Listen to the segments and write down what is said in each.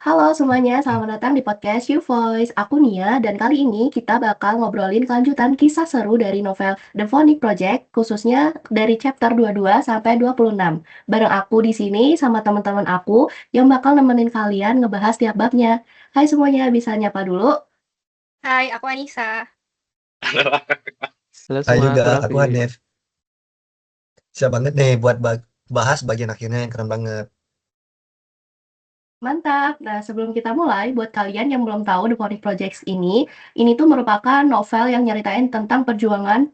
Halo semuanya, selamat datang di podcast You Voice. Aku Nia, dan kali ini kita bakal ngobrolin kelanjutan kisah seru dari novel The Phonic Project, khususnya dari chapter 22 sampai 26. Bareng aku di sini sama teman-teman aku yang bakal nemenin kalian ngebahas tiap babnya. Hai semuanya, bisa nyapa dulu? Hai, aku Anissa. Halo Hai semua, juga, aku aku Raffi. Hanif. Siap banget nih buat bahas bagian akhirnya yang keren banget. Mantap. Nah, sebelum kita mulai, buat kalian yang belum tahu The Phonic Project ini tuh merupakan novel yang nyeritain tentang perjuangan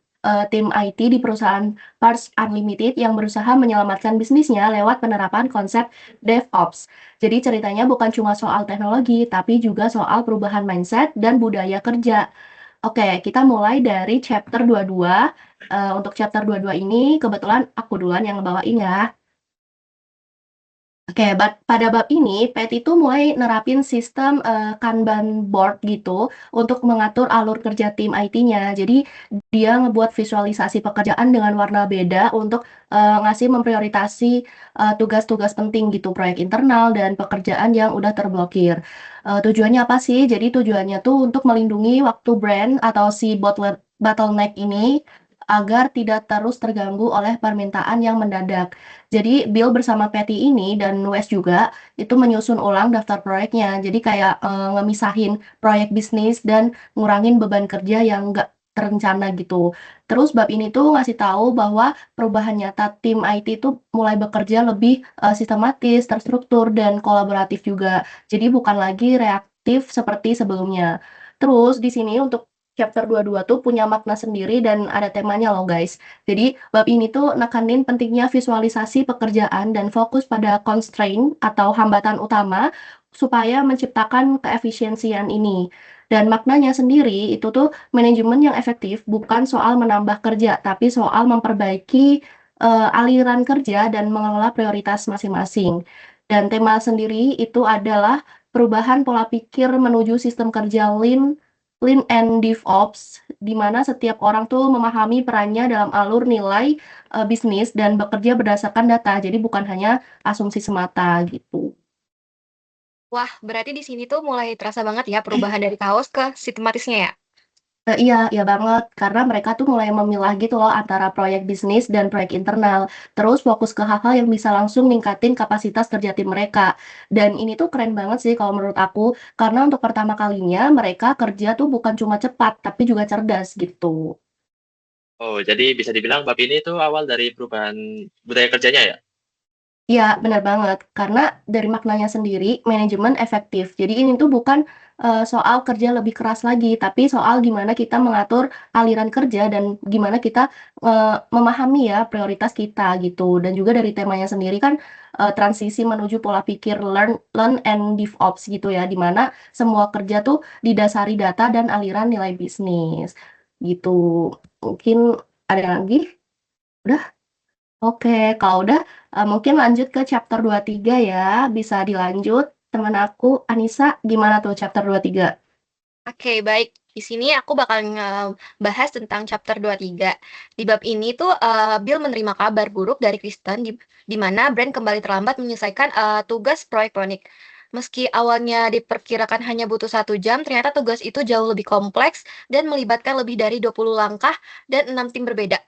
tim IT di perusahaan Parts Unlimited yang berusaha menyelamatkan bisnisnya lewat penerapan konsep DevOps. Jadi ceritanya bukan cuma soal teknologi, tapi juga soal perubahan mindset dan budaya kerja. Oke, kita mulai dari chapter 22. Untuk chapter 22 ini, kebetulan aku duluan yang ngebawain ya. Oke, pada bab ini, Pet itu mulai nerapin sistem Kanban board gitu untuk mengatur alur kerja tim IT-nya. Jadi dia ngebuat visualisasi pekerjaan dengan warna beda untuk ngasih memprioritasi tugas-tugas penting gitu, proyek internal dan pekerjaan yang udah terblokir. Tujuannya apa sih? Jadi tujuannya tuh untuk melindungi waktu brand atau si bottleneck ini agar tidak terus terganggu oleh permintaan yang mendadak. Jadi Bill bersama Patty ini dan Wes juga itu menyusun ulang daftar proyeknya. Jadi kayak ngemisahin proyek bisnis dan ngurangin beban kerja yang nggak terencana gitu. Terus bab ini tuh ngasih tahu bahwa perubahan nyata tim IT itu mulai bekerja lebih sistematis, terstruktur, dan kolaboratif juga. Jadi bukan lagi reaktif seperti sebelumnya. Terus di sini untuk chapter 22 tuh punya makna sendiri dan ada temanya loh guys. Jadi bab ini tuh nekanin pentingnya visualisasi pekerjaan dan fokus pada constraint atau hambatan utama supaya menciptakan keefisiensian ini. Dan maknanya sendiri itu tuh manajemen yang efektif bukan soal menambah kerja, tapi soal memperbaiki aliran kerja dan mengelola prioritas masing-masing. Dan tema sendiri itu adalah perubahan pola pikir menuju sistem kerja Lean and DevOps, di mana setiap orang tuh memahami perannya dalam alur nilai bisnis dan bekerja berdasarkan data. Jadi bukan hanya asumsi semata gitu. Wah, berarti di sini tuh mulai terasa banget ya perubahan dari kaos ke sistematisnya ya? Iya, iya banget. Karena mereka tuh mulai memilah gitu loh antara proyek bisnis dan proyek internal. Terus fokus ke hal-hal yang bisa langsung ningkatin kapasitas kerja tim mereka. Dan ini tuh keren banget sih kalau menurut aku. Karena untuk pertama kalinya mereka kerja tuh bukan cuma cepat, tapi juga cerdas gitu. Oh, jadi bisa dibilang bab ini tuh awal dari perubahan budaya kerjanya ya? Iya, benar banget. Karena dari maknanya sendiri, manajemen efektif. Jadi ini tuh bukan soal kerja lebih keras lagi, tapi soal gimana kita mengatur aliran kerja dan gimana kita memahami ya prioritas kita gitu. Dan juga dari temanya sendiri kan transisi menuju pola pikir learn and DevOps gitu ya, di mana semua kerja tuh didasari data dan aliran nilai bisnis gitu. Mungkin ada lagi? Udah? Oke, kalau udah mungkin lanjut ke chapter 23 ya. Bisa dilanjut. Teman aku, Anissa, gimana tuh chapter 23? Oke, baik. Di sini aku bakal ngebahas tentang chapter 23. Di bab ini tuh Bill menerima kabar buruk dari Kristen di mana Brand kembali terlambat menyelesaikan tugas proyek Ponic. Meski awalnya diperkirakan hanya butuh 1 jam, ternyata tugas itu jauh lebih kompleks dan melibatkan lebih dari 20 langkah dan 6 tim berbeda.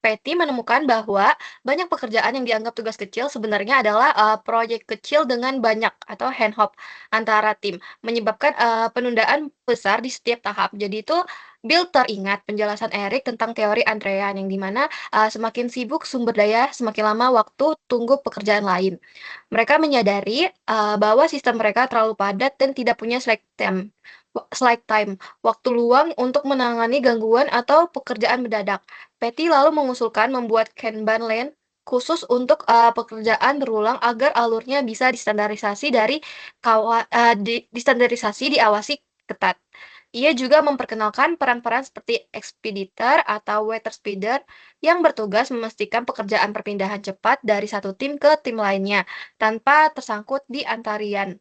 Patty menemukan bahwa banyak pekerjaan yang dianggap tugas kecil sebenarnya adalah proyek kecil dengan banyak atau handoff antara tim, menyebabkan penundaan besar di setiap tahap. Jadi itu Bill teringat penjelasan Eric tentang teori antrean yang dimana semakin sibuk sumber daya, semakin lama waktu tunggu pekerjaan lain. Mereka menyadari bahwa sistem mereka terlalu padat dan tidak punya slack time, waktu luang untuk menangani gangguan atau pekerjaan mendadak. Patty lalu mengusulkan membuat Kanban lane khusus untuk pekerjaan berulang agar alurnya bisa distandarisasi diawasi ketat. Ia juga memperkenalkan peran-peran seperti ekspediter atau waiter speeder yang bertugas memastikan pekerjaan perpindahan cepat dari satu tim ke tim lainnya tanpa tersangkut di antarian.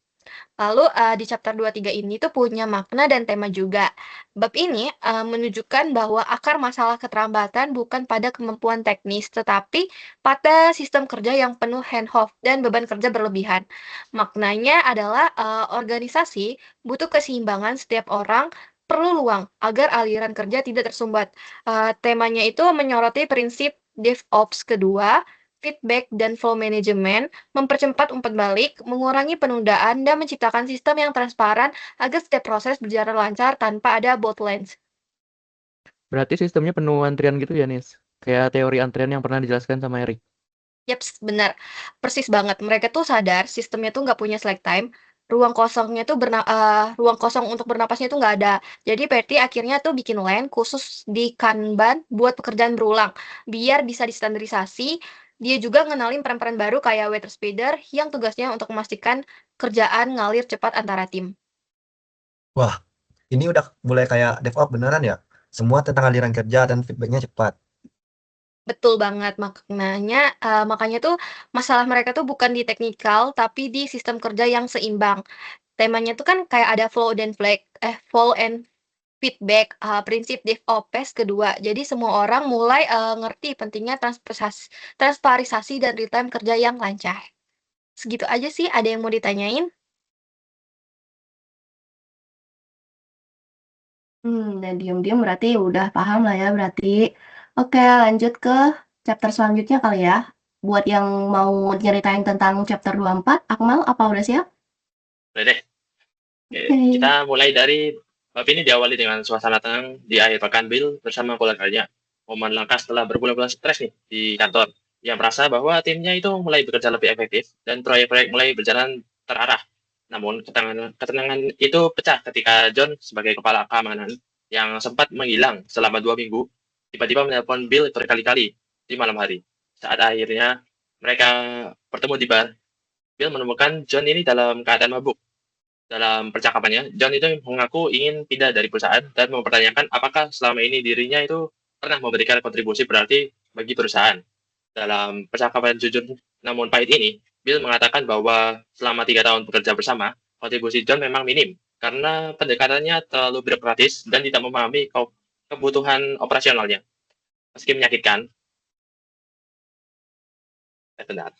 Lalu, di chapter 2, 3 ini tuh punya makna dan tema juga. Bab ini, menunjukkan bahwa akar masalah keterlambatan bukan pada kemampuan teknis, tetapi pada sistem kerja yang penuh handoff dan beban kerja berlebihan. Maknanya adalah, organisasi butuh keseimbangan, setiap orang perlu ruang agar aliran kerja tidak tersumbat. Temanya itu menyoroti prinsip DevOps kedua, feedback dan flow management, mempercepat umpan balik, mengurangi penundaan, dan menciptakan sistem yang transparan agar setiap proses berjalan lancar tanpa ada bottlenecks. Berarti sistemnya penuh antrian gitu ya, Nis? Kayak teori antrian yang pernah dijelaskan sama Erik. Yaps, benar. Persis banget. Mereka tuh sadar sistemnya tuh nggak punya slack time. Ruang kosong untuk bernapasnya tuh nggak ada. Jadi PT akhirnya tuh bikin lane khusus di Kanban buat pekerjaan berulang. Biar bisa distandarisasi. Dia juga ngenalin peran-peran baru kayak waiter speeder yang tugasnya untuk memastikan kerjaan ngalir cepat antara tim. Wah, ini udah mulai kayak DevOps beneran ya? Semua tentang aliran kerja dan feedbacknya cepat. Betul banget, makanya tuh masalah mereka tuh bukan di teknikal, tapi di sistem kerja yang seimbang. Temanya tuh kan kayak ada flow and feedback, prinsip DevOps kedua. Jadi semua orang mulai, ngerti pentingnya transparisasi dan real time kerja yang lancar. Segitu aja sih, ada yang mau ditanyain? Dan diam-diam berarti udah paham lah ya berarti. Oke, lanjut ke chapter selanjutnya kali ya. Buat yang mau nyeritain tentang chapter 24, Akmal, apa udah siap? Boleh deh. Oke, Oke. kita mulai dari bab ini diawali dengan suasana tenang di akhir pekan Bill bersama keluarganya. Momen langka setelah berbulan-bulan stres nih di kantor. Yang merasa bahwa timnya itu mulai bekerja lebih efektif dan proyek-proyek mulai berjalan terarah. Namun ketenangan itu pecah ketika John sebagai kepala keamanan yang sempat menghilang selama 2 minggu tiba-tiba menelpon Bill berkali-kali di malam hari. Saat akhirnya mereka bertemu di bar, Bill menemukan John ini dalam keadaan mabuk. Dalam percakapannya, John itu mengaku ingin pindah dari perusahaan dan mempertanyakan apakah selama ini dirinya itu pernah memberikan kontribusi berarti bagi perusahaan. Dalam percakapan jujur namun pahit ini, Bill mengatakan bahwa selama 3 tahun bekerja bersama, kontribusi John memang minim karena pendekatannya terlalu birokratis dan tidak memahami kebutuhan operasionalnya. Meski menyakitkan, benar.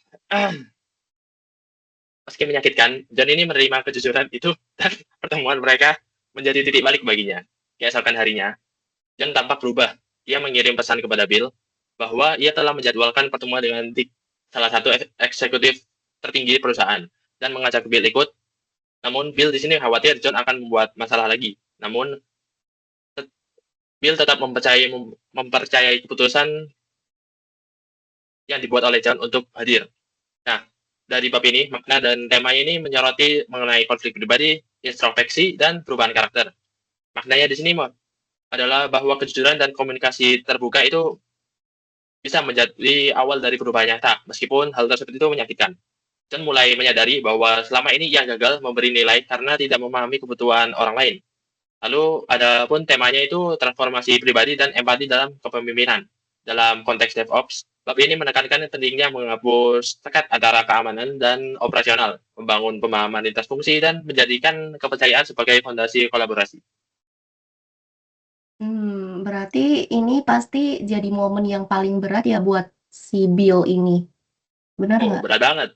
Meski menyakitkan, John ini menerima kejujuran itu dan pertemuan mereka menjadi titik balik baginya. Keesokan harinya, John tampak berubah. Ia mengirim pesan kepada Bill bahwa ia telah menjadwalkan pertemuan dengan Dick, salah satu eksekutif tertinggi perusahaan, dan mengajak Bill ikut. Namun Bill di sini khawatir John akan membuat masalah lagi. Namun Bill tetap mempercayai keputusan yang dibuat oleh John untuk hadir. Nah, dari bab ini, makna dan tema ini menyoroti mengenai konflik pribadi, introspeksi, dan perubahan karakter. Maknanya di sini adalah bahwa kejujuran dan komunikasi terbuka itu bisa menjadi awal dari perubahan nyata, meskipun hal tersebut itu menyakitkan. John mulai menyadari bahwa selama ini ia gagal memberi nilai karena tidak memahami kebutuhan orang lain. Lalu ada pun temanya itu transformasi pribadi dan empati dalam kepemimpinan. Dalam konteks DevOps, bab ini menekankan pentingnya menghapus sekat antara keamanan dan operasional, membangun pemahaman lintas fungsi, dan menjadikan kepercayaan sebagai fondasi kolaborasi. Berarti ini pasti jadi momen yang paling berat ya buat si Bill ini. Benar Oh, nggak? berat banget.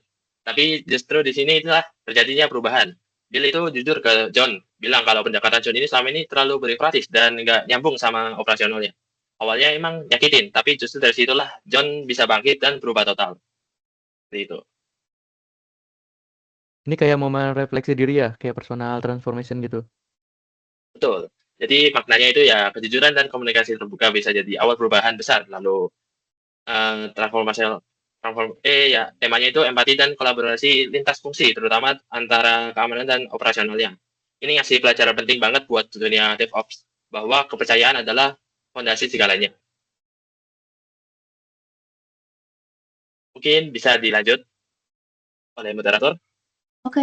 Tapi justru di sini itulah terjadinya perubahan. Bill itu jujur ke John, bilang kalau pendekatan John ini selama ini terlalu birokratis dan nggak nyambung sama operasionalnya. Awalnya emang nyakitin, tapi justru dari situlah John bisa bangkit dan berubah total. Seperti itu. Ini kayak momen refleksi diri ya, kayak personal transformation gitu. Betul. Jadi maknanya itu ya kejujuran dan komunikasi terbuka bisa jadi awal perubahan besar. Lalu temanya itu empati dan kolaborasi lintas fungsi, terutama antara keamanan dan operasionalnya. Ini ngasih pelajaran penting banget buat dunia DevOps, bahwa kepercayaan adalah fondasi segalanya. Mungkin bisa dilanjut oleh moderator. Oke,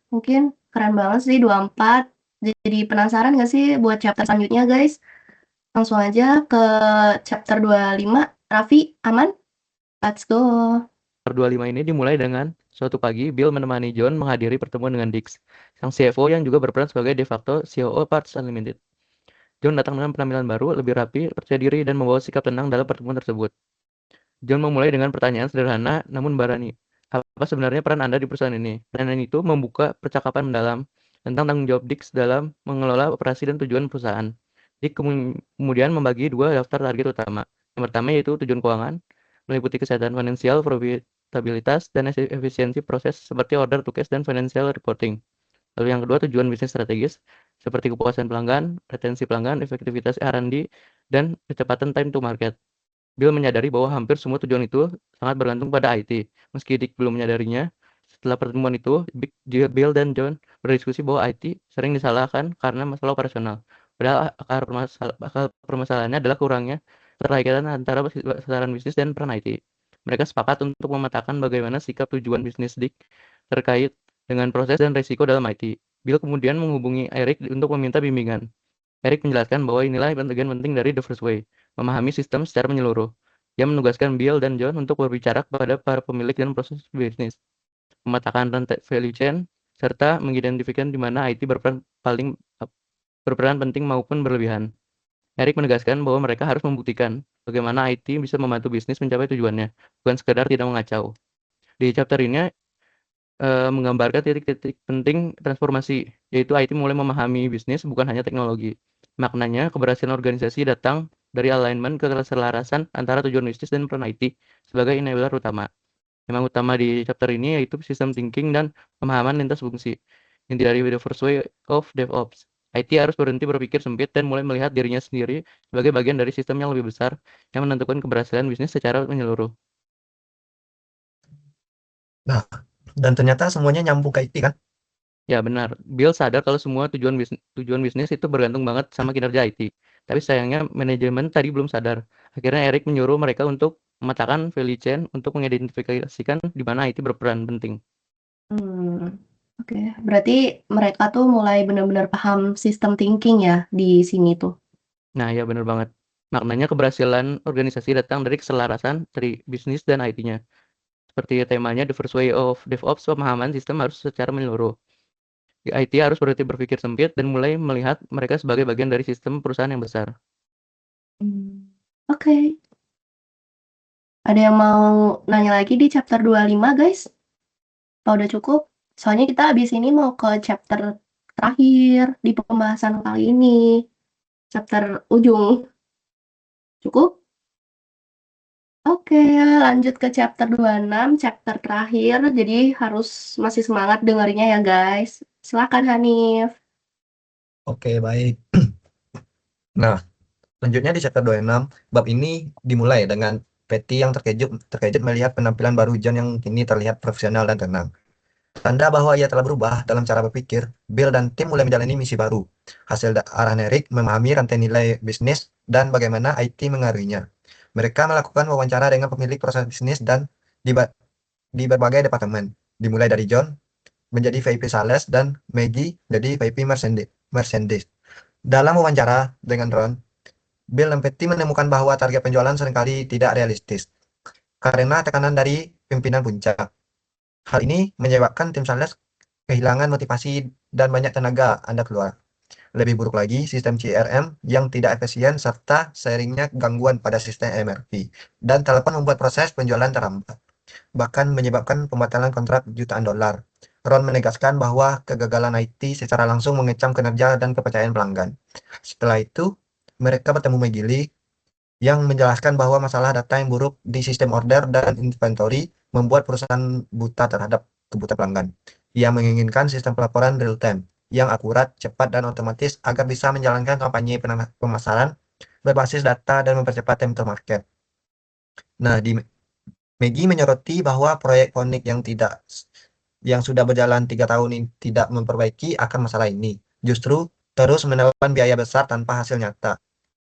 mungkin keren banget sih 24. Jadi penasaran nggak sih buat chapter selanjutnya, guys? Langsung aja ke chapter 25. Raffi, aman? Let's go. Chapter 25 ini dimulai dengan Suatu pagi, Bill menemani John menghadiri pertemuan dengan Dix, sang CFO yang juga berperan sebagai de facto COO Parts Unlimited. John datang dengan penampilan baru, lebih rapi, percaya diri, dan membawa sikap tenang dalam pertemuan tersebut. John memulai dengan pertanyaan sederhana namun berani. Apa sebenarnya peran Anda di perusahaan ini? Pertanyaan itu membuka percakapan mendalam tentang tanggung jawab Dix dalam mengelola operasi dan tujuan perusahaan. Dick kemudian membagi dua daftar target utama. Yang pertama yaitu tujuan keuangan, meliputi kesehatan finansial, profitabilitas, dan efisiensi proses seperti order to cash dan financial reporting. Lalu yang kedua tujuan bisnis strategis, seperti kepuasan pelanggan, retensi pelanggan, efektivitas R&D, dan kecepatan time to market. Bill menyadari bahwa hampir semua tujuan itu sangat bergantung pada IT. Meski Dick belum menyadarinya, setelah pertemuan itu, Bill dan John berdiskusi bahwa IT sering disalahkan karena masalah operasional. Padahal akar permasalahannya adalah kurangnya keterkaitan antara sasaran bisnis dan peran IT. Mereka sepakat untuk memetakan bagaimana sikap tujuan bisnis Dick terkait dengan proses dan risiko dalam IT. Bill kemudian menghubungi Eric untuk meminta bimbingan. Eric menjelaskan bahwa inilah bagian penting dari The First Way, memahami sistem secara menyeluruh. Dia menugaskan Bill dan John untuk berbicara kepada para pemilik dan proses bisnis, memetakan rantai value chain, serta mengidentifikasi di mana IT berperan penting maupun berlebihan. Eric menegaskan bahwa mereka harus membuktikan bagaimana IT bisa membantu bisnis mencapai tujuannya, bukan sekedar tidak mengacau. Di chapter ini menggambarkan titik-titik penting transformasi, yaitu IT mulai memahami bisnis bukan hanya teknologi. Maknanya, keberhasilan organisasi datang dari alignment keselarasan antara tujuan bisnis dan peran IT sebagai enabler utama. Memang utama di chapter ini yaitu sistem thinking dan pemahaman lintas fungsi. Inti dari The First Way of DevOps. IT harus berhenti berpikir sempit dan mulai melihat dirinya sendiri sebagai bagian dari sistem yang lebih besar yang menentukan keberhasilan bisnis secara menyeluruh. Nah, dan ternyata semuanya nyambung ke IT kan? Ya benar, Bill sadar kalau semua tujuan bisnis itu bergantung banget sama kinerja IT. Tapi sayangnya manajemen tadi belum sadar. Akhirnya Eric menyuruh mereka untuk memetakan value chain untuk mengidentifikasikan di mana IT berperan penting. Oke. Berarti mereka tuh mulai benar-benar paham sistem thinking ya di sini tuh. Nah ya benar banget. Maknanya keberhasilan organisasi datang dari keselarasan dari bisnis dan IT-nya. Seperti temanya The First Way of DevOps, pemahaman sistem harus secara menyeluruh. Di IT harus berhenti berpikir sempit dan mulai melihat mereka sebagai bagian dari sistem perusahaan yang besar. Oke. Ada yang mau nanya lagi di chapter 25, guys? Apa udah cukup? Soalnya kita habis ini mau ke chapter terakhir di pembahasan kali ini. Chapter ujung. Cukup? Oke, lanjut ke chapter 26, chapter terakhir. Jadi harus masih semangat dengerinnya ya, guys. Silakan Hanif. Oke, baik. Nah, selanjutnya di chapter 26, bab ini dimulai dengan Patty yang terkejut melihat penampilan baru John yang kini terlihat profesional dan tenang. Tanda bahwa ia telah berubah dalam cara berpikir, Bill dan tim mulai menjalani misi baru. Hasil arahan Eric memahami rantai nilai bisnis dan bagaimana IT mengaruhinya. Mereka melakukan wawancara dengan pemilik proses bisnis dan di berbagai departemen, dimulai dari John menjadi VP Sales dan Maggie jadi VP Merchandise. Dalam wawancara dengan Ron, Bill dan Patty menemukan bahwa target penjualan seringkali tidak realistis karena tekanan dari pimpinan puncak. Hal ini menyebabkan tim sales kehilangan motivasi dan banyak tenaga Anda keluar. Lebih buruk lagi, sistem CRM yang tidak efisien serta seringnya gangguan pada sistem MRP dan telepon membuat proses penjualan terhambat, bahkan menyebabkan pembatalan kontrak jutaan dolar. Ron menegaskan bahwa kegagalan IT secara langsung mengecam kinerja dan kepercayaan pelanggan. Setelah itu, mereka bertemu Maggie Lee yang menjelaskan bahwa masalah data yang buruk di sistem order dan inventory membuat perusahaan buta terhadap kebutuhan pelanggan. Ia menginginkan sistem pelaporan real-time yang akurat, cepat, dan otomatis agar bisa menjalankan kampanye pemasaran berbasis data dan mempercepat time to market. Nah, Maggie menyoroti bahwa proyek Phoenix yang sudah berjalan 3 tahun ini tidak memperbaiki akar masalah ini. Justru terus menelan biaya besar tanpa hasil nyata.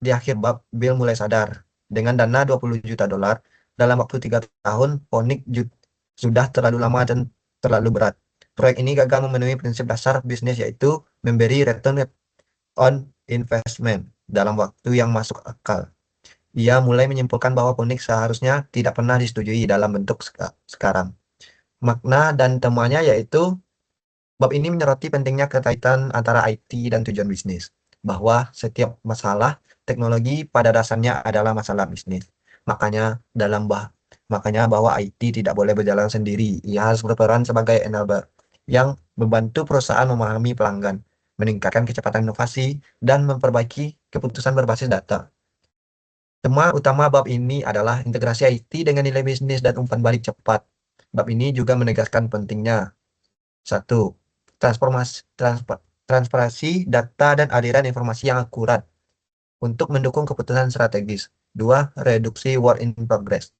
Di akhir bab, Bill mulai sadar. Dengan dana 20 juta dolar, dalam waktu 3 tahun, Phoenix sudah terlalu lama dan terlalu berat. Proyek ini gagal memenuhi prinsip dasar bisnis yaitu memberi return on investment dalam waktu yang masuk akal. Ia mulai menyimpulkan bahwa Phoenix seharusnya tidak pernah disetujui dalam bentuk sekarang. Makna dan temuannya yaitu bab ini menyoroti pentingnya kekaitan antara IT dan tujuan bisnis, bahwa setiap masalah teknologi pada dasarnya adalah masalah bisnis. Makanya makanya bahwa IT tidak boleh berjalan sendiri. Ia harus berperan sebagai enabler yang membantu perusahaan memahami pelanggan, meningkatkan kecepatan inovasi, dan memperbaiki keputusan berbasis data. Tema utama bab ini adalah integrasi IT dengan nilai bisnis dan umpan balik cepat. Bab ini juga menegaskan pentingnya satu, transparansi data dan aliran informasi yang akurat untuk mendukung keputusan strategis. Dua, reduksi work in progress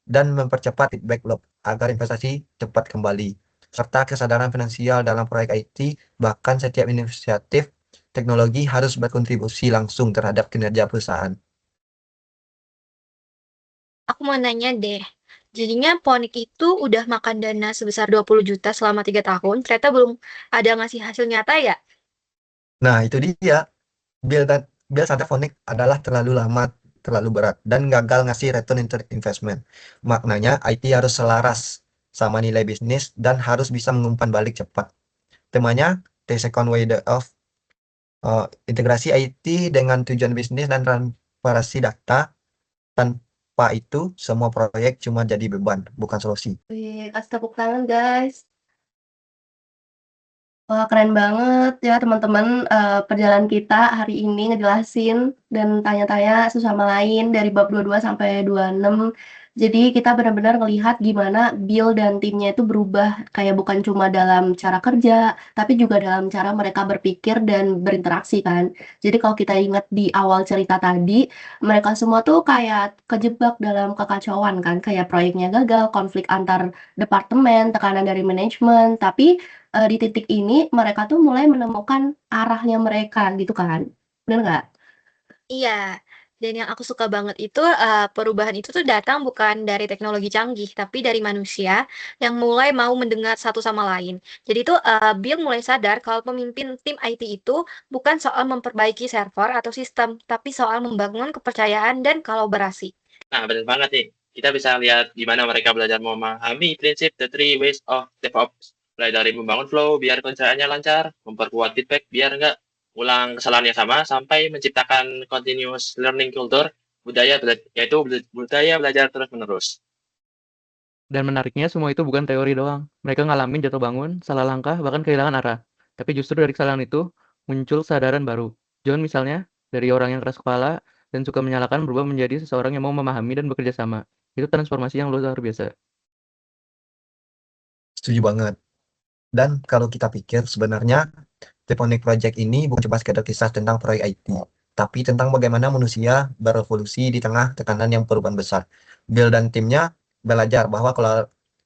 dan mempercepat feedback loop agar investasi cepat kembali. Serta kesadaran finansial dalam proyek IT, bahkan setiap inisiatif teknologi harus berkontribusi langsung terhadap kinerja perusahaan. Aku mau nanya deh, jadinya Ponik itu udah makan dana sebesar 20 juta selama 3 tahun, ternyata belum ada ngasih hasil nyata ya? Nah, itu dia. Bill Santafonic adalah terlalu lama, terlalu berat, dan gagal ngasih return investment. Maknanya IT harus selaras sama nilai bisnis dan harus bisa mengumpan balik cepat. Temanya The Second Way of integrasi IT dengan tujuan bisnis dan transparansi data. Tanpa itu, semua proyek cuma jadi beban, bukan solusi. Wih, kasih tepuk tangan guys. Wah, keren banget ya teman-teman, perjalanan kita hari ini ngejelasin dan tanya-tanya satu sama lain dari bab 22 sampai 26. Jadi kita benar-benar ngelihat gimana Bill dan timnya itu berubah, kayak bukan cuma dalam cara kerja, tapi juga dalam cara mereka berpikir dan berinteraksi kan. Jadi kalau kita ingat di awal cerita tadi, mereka semua tuh kayak kejebak dalam kekacauan kan, kayak proyeknya gagal, konflik antar departemen, tekanan dari manajemen, tapi di titik ini mereka tuh mulai menemukan arahnya mereka gitu kan, bener nggak? Iya, dan yang aku suka banget itu perubahan itu tuh datang bukan dari teknologi canggih, tapi dari manusia yang mulai mau mendengar satu sama lain. Jadi tuh Bill mulai sadar kalau pemimpin tim IT itu bukan soal memperbaiki server atau sistem, tapi soal membangun kepercayaan dan kolaborasi. Nah, benar banget nih. Kita bisa lihat gimana mereka belajar memahami prinsip The Three Ways of DevOps. Mulai dari membangun flow biar kerjaannya lancar, memperkuat feedback biar nggak ulang kesalahan yang sama, sampai menciptakan continuous learning culture, yaitu budaya belajar terus-menerus. Dan menariknya semua itu bukan teori doang. Mereka ngalamin jatuh bangun, salah langkah, bahkan kehilangan arah. Tapi justru dari kesalahan itu muncul kesadaran baru. John misalnya, dari orang yang keras kepala dan suka menyalahkan berubah menjadi seseorang yang mau memahami dan bekerja sama. Itu transformasi yang luar biasa. Setuju banget. Dan kalau kita pikir sebenarnya Teponic Project ini bukan cuma sekedar kisah tentang proyek IT, tapi tentang bagaimana manusia berevolusi di tengah tekanan yang perubahan besar. Bill dan timnya belajar bahwa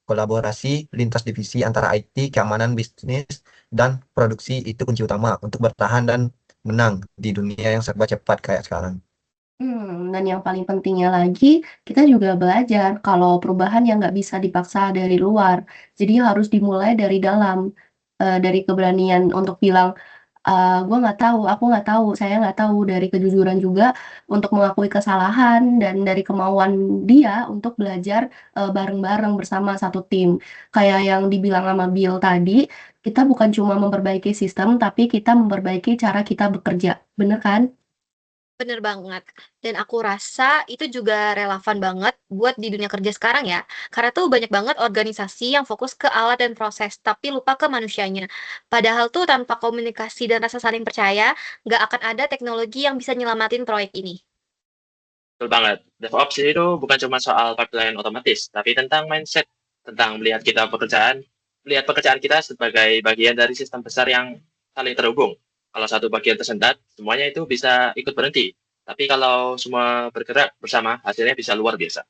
kolaborasi lintas divisi antara IT, keamanan bisnis, dan produksi itu kunci utama untuk bertahan dan menang di dunia yang serba cepat kayak sekarang. Dan yang paling pentingnya lagi, kita juga belajar kalau perubahan yang nggak bisa dipaksa dari luar. Jadi harus dimulai dari dalam, dari keberanian untuk bilang, "Gua nggak tahu, aku nggak tahu, saya nggak tahu." Dari kejujuran juga untuk mengakui kesalahan dan dari kemauan dia untuk belajar, bareng-bareng bersama satu tim. Kayak yang dibilang sama Bill tadi, kita bukan cuma memperbaiki sistem, tapi kita memperbaiki cara kita bekerja. Bener kan? Bener banget. Dan aku rasa itu juga relevan banget buat di dunia kerja sekarang ya. Karena tuh banyak banget organisasi yang fokus ke alat dan proses, tapi lupa ke manusianya. Padahal tuh tanpa komunikasi dan rasa saling percaya, nggak akan ada teknologi yang bisa nyelamatin proyek ini. Betul banget. DevOps itu bukan cuma soal pipeline otomatis, tapi tentang mindset, tentang melihat pekerjaan kita sebagai bagian dari sistem besar yang saling terhubung. Kalau satu bagian tersendat, semuanya itu bisa ikut berhenti. Tapi kalau semua bergerak bersama, hasilnya bisa luar biasa.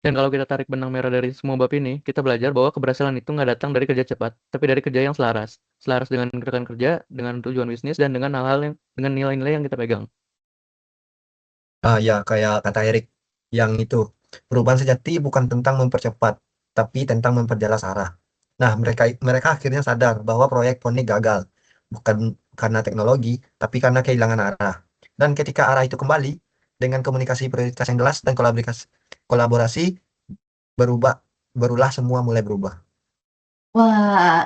Dan kalau kita tarik benang merah dari semua bab ini, kita belajar bahwa keberhasilan itu nggak datang dari kerja cepat, tapi dari kerja yang selaras. Selaras dengan rekan kerja, dengan tujuan bisnis, dan dengan hal-hal yang dengan nilai-nilai yang kita pegang. Ya, kayak kata Erik yang itu, perubahan sejati bukan tentang mempercepat, tapi tentang memperjelas arah. Nah, mereka akhirnya sadar bahwa proyek Poni gagal, bukan karena teknologi, tapi karena kehilangan arah. Dan ketika arah itu kembali, dengan komunikasi prioritas yang jelas dan kolaborasi berubah barulah semua mulai berubah. Wah,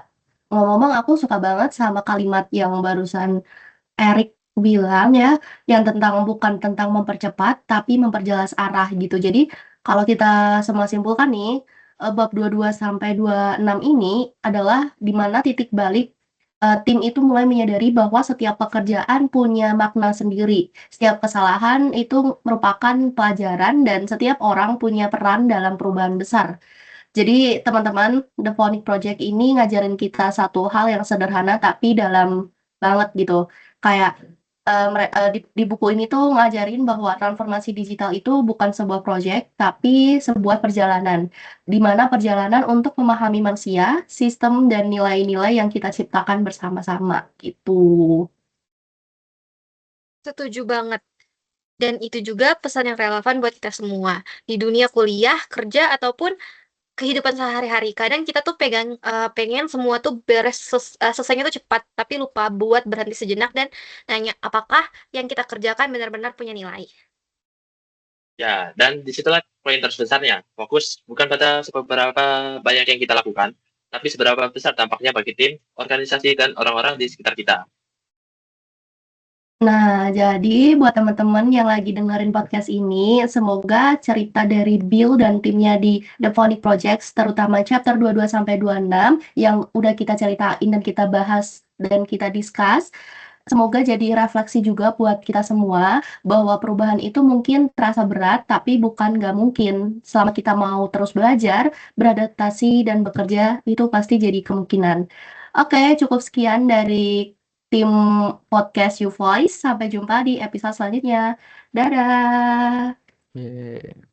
ngomong-ngomong aku suka banget sama kalimat yang barusan Erik bilang ya, yang bukan tentang mempercepat, tapi memperjelas arah gitu. Jadi kalau kita semua simpulkan nih, bab 22 sampai 26 ini adalah di mana titik balik tim itu mulai menyadari bahwa setiap pekerjaan punya makna sendiri. Setiap kesalahan itu merupakan pelajaran dan setiap orang punya peran dalam perubahan besar. Jadi teman-teman, The Phonic Project ini ngajarin kita satu hal yang sederhana tapi dalam banget gitu. Kayak di buku ini tuh ngajarin bahwa transformasi digital itu bukan sebuah project tapi sebuah perjalanan. Di mana perjalanan untuk memahami manusia, sistem dan nilai-nilai yang kita ciptakan bersama-sama gitu. Setuju banget. Dan itu juga pesan yang relevan buat kita semua. Di dunia kuliah, kerja, ataupun kehidupan sehari-hari. Kadang kita tuh pengen semua tuh beres selesainya tuh cepat, tapi lupa buat berhenti sejenak dan nanya apakah yang kita kerjakan benar-benar punya nilai. Ya, dan disitulah poin terbesarnya. Fokus bukan pada seberapa banyak yang kita lakukan, tapi seberapa besar dampaknya bagi tim, organisasi, dan orang-orang di sekitar kita. Nah, jadi buat teman-teman yang lagi dengerin podcast ini, semoga cerita dari Bill dan timnya di The Phonic Projects, terutama chapter 22 sampai 26 yang udah kita ceritain dan kita bahas dan kita discuss, semoga jadi refleksi juga buat kita semua bahwa perubahan itu mungkin terasa berat, tapi bukan nggak mungkin. Selama kita mau terus belajar, beradaptasi, dan bekerja, itu pasti jadi kemungkinan. Oke, cukup sekian dari tim podcast You Voice. Sampai jumpa di episode selanjutnya. Dadah! Yeay.